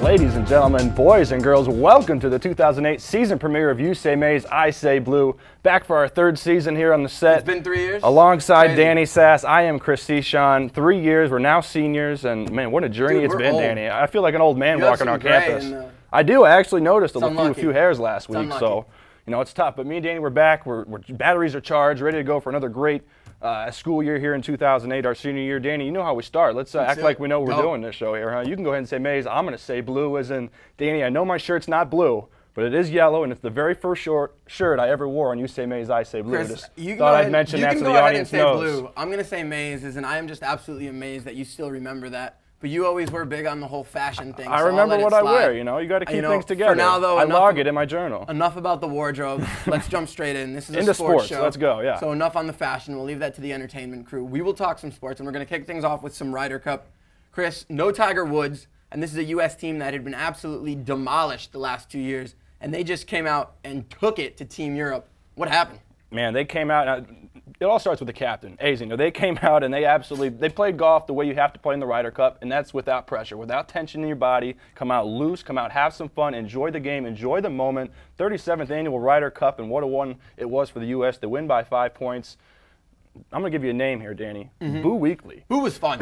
Ladies and gentlemen, boys and girls, welcome to the 2008 season premiere of You Say Maize, I Say Blue. Back for our third season here on the set. It's been 3 years. Alongside Crazy. Danny, Sass, I am Chris Cichon. 3 years, we're now seniors, and man, what a journey it's been, old. Danny. I feel like an old man walking on campus. I do. I actually noticed a few hairs last week, so you know it's tough. But me and Danny, we're back. We're batteries are charged, ready to go for another great school year here in 2008, our senior year. Danny, you know how we start. Let's act like we know what we're doing this show here, huh? You can go ahead and say maize. I'm going to say blue, as in, Danny, I know my shirt's not blue, but it is yellow, and it's the very first shirt I ever wore on You Say Maize, I Say Blue. Chris, you thought I'd mention that so the audience knows. Blue. I'm going to say maize, and I am just absolutely amazed that you still remember that. But you always were big on the whole fashion thing. I remember what I wear, you know. You got to keep things together. For now, though, I log it in my journal. Enough about the wardrobe. Let's jump straight in. This is into a sports show. Show. Let's go, yeah. So enough on the fashion. We'll leave that to the entertainment crew. We will talk some sports, and we're going to kick things off with some Ryder Cup. Chris, no Tiger Woods, and this is a U.S. team that had been absolutely demolished the last 2 years, and they just came out and took it to Team Europe. What happened? Man, they came out. It all starts with the captain, Aze. You know, they came out and they played golf the way you have to play in the Ryder Cup, and that's without pressure, without tension in your body. Come out loose, come out, have some fun, enjoy the game, enjoy the moment. 37th annual Ryder Cup, and what a one it was for the U.S. to win by 5 points. I'm going to give you a name here, Danny. Boo Weekley. Boo was fun.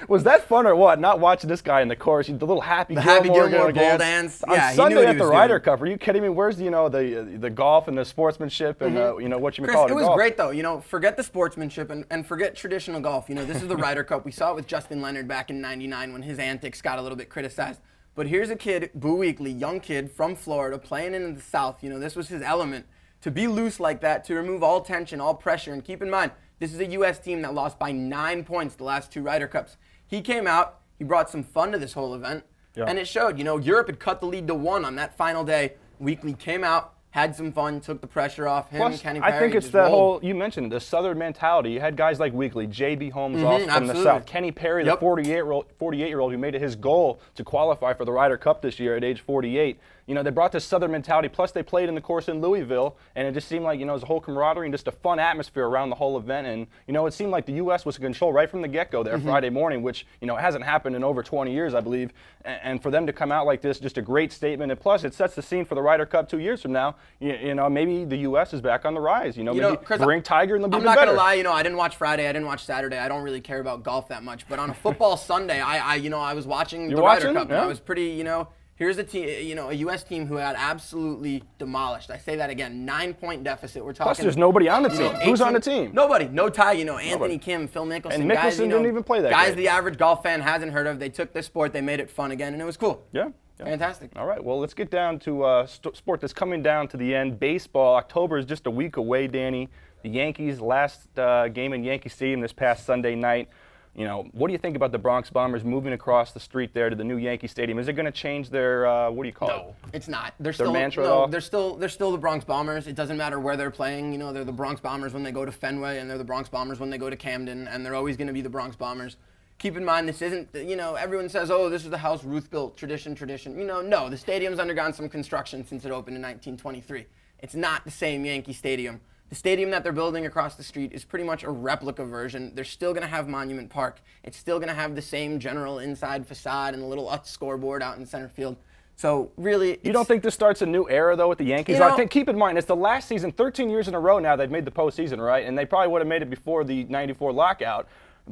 Was that fun or what? Not watching this guy in the chorus, the little Happy Gilmore ball dance. Yeah, on Sunday at the Ryder Cup. Are you kidding me? Where's the golf and the sportsmanship and you know what you Chris, call it? It was great though. You know, forget the sportsmanship and forget traditional golf. You know, this is the Ryder Cup. We saw it with Justin Leonard back in '99 when his antics got a little bit criticized. But here's a kid, Boo Weekley, young kid from Florida, playing in the South. You know, this was his element. To be loose like that, to remove all tension, all pressure, and keep in mind, this is a U.S. team that lost by 9 points the last 2 Ryder Cups. He came out, he brought some fun to this whole event, and it showed. You know, Europe had cut the lead to 1 on that final day. Weekley came out, had some fun, took the pressure off him. Plus, Kenny Perry, I think it's that whole, you mentioned it, the Southern mentality. You had guys like Weekley, J.B. Holmes off from the South, Kenny Perry, the 48-year-old who made it his goal to qualify for the Ryder Cup this year at age 48. You know, they brought this Southern mentality, plus they played in the course in Louisville, and it just seemed like, you know, it was a whole camaraderie and just a fun atmosphere around the whole event. And, you know, it seemed like the U.S. was in control right from the get-go there Friday morning, which, you know, hasn't happened in over 20 years, I believe. And for them to come out like this, just a great statement. And plus, it sets the scene for the Ryder Cup 2 years from now. You know, maybe the U.S. is back on the rise. You know, maybe Chris, bring Tiger and they'll be better. I'm not going to lie, you know, I didn't watch Friday, I didn't watch Saturday. I don't really care about golf that much. But on a football Sunday, I was watching the Ryder Cup. Yeah. And I was pretty, you know, here's a team, you know, a U.S. team who had absolutely demolished. I say that again, 9-point deficit. We're talking. Plus, there's nobody on the team. Who's on the team? Nobody. No Tiger. You know, Anthony Kim, Phil Mickelson. And Mickelson didn't even play that. Guys, the average golf fan hasn't heard of. They took this sport, they made it fun again, and it was cool. Yeah. Fantastic. All right, well, let's get down to sport that's coming down to the end. Baseball. October is just a week away, Danny. The Yankees' last game in Yankee Stadium this past Sunday night. You know, what do you think about the Bronx Bombers moving across the street there to the new Yankee Stadium? Is it going to change their, what do you call it? No, it's not. Their mantra at all? They're still the Bronx Bombers. It doesn't matter where they're playing. You know, they're the Bronx Bombers when they go to Fenway, and they're the Bronx Bombers when they go to Camden, and they're always going to be the Bronx Bombers. Keep in mind, this isn't, you know, everyone says, oh, this is the house Ruth built, tradition. You know, no, the stadium's undergone some construction since it opened in 1923. It's not the same Yankee Stadium. The stadium that they're building across the street is pretty much a replica version. They're still going to have Monument Park. It's still going to have the same general inside facade and the little scoreboard out in center field. So really, you don't think this starts a new era though with the Yankees? I think, keep in mind, it's the last season, 13 years in a row now they've made the postseason, right? And they probably would have made it before the '94 lockout.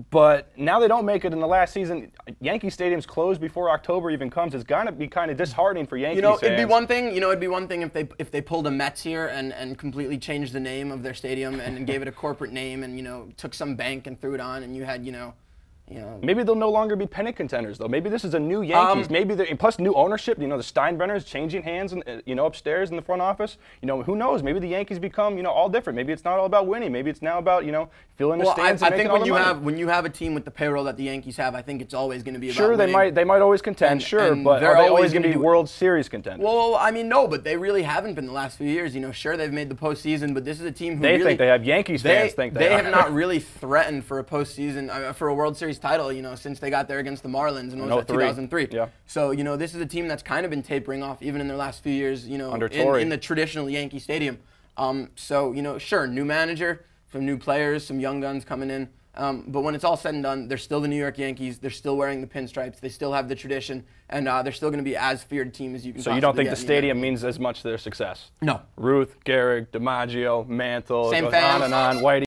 But now they don't make it in the last season. Yankee Stadium's closed before October even comes. It's gonna be kind of disheartening for Yankees fans. It'd be one thing. It'd be one thing if they pulled a Mets here and completely changed the name of their stadium and gave it a corporate name and took some bank and threw it on and you had Maybe they'll no longer be pennant contenders, though. Maybe this is a new Yankees. Maybe plus new ownership. You know, the Steinbrenners changing hands, upstairs in the front office. You know, who knows? Maybe the Yankees become, all different. Maybe it's not all about winning. Maybe it's now about, filling the stands and making all the money. When you have a team with the payroll that the Yankees have, I think it's always going to be about winning. Sure, they might always contend. But are they always going to be World Series contenders? Well, I mean, no, but they really haven't been the last few years. Sure, they've made the postseason, but this is a team who think they have. Yankees fans think they have not really threatened for a postseason, for a World Series title, since they got there against the Marlins in 2003. Yeah. So, this is a team that's kind of been tapering off even in their last few years, under Torrey. in the traditional Yankee Stadium. So, sure, new manager, some new players, some young guns coming in. But when it's all said and done, they're still the New York Yankees. They're still wearing the pinstripes. They still have the tradition, and they're still going to be as feared team as you can. So you don't think the stadium means as much to their success? No. Ruth, Gehrig, DiMaggio, Mantle, Same goes fans. on and on. Whitey.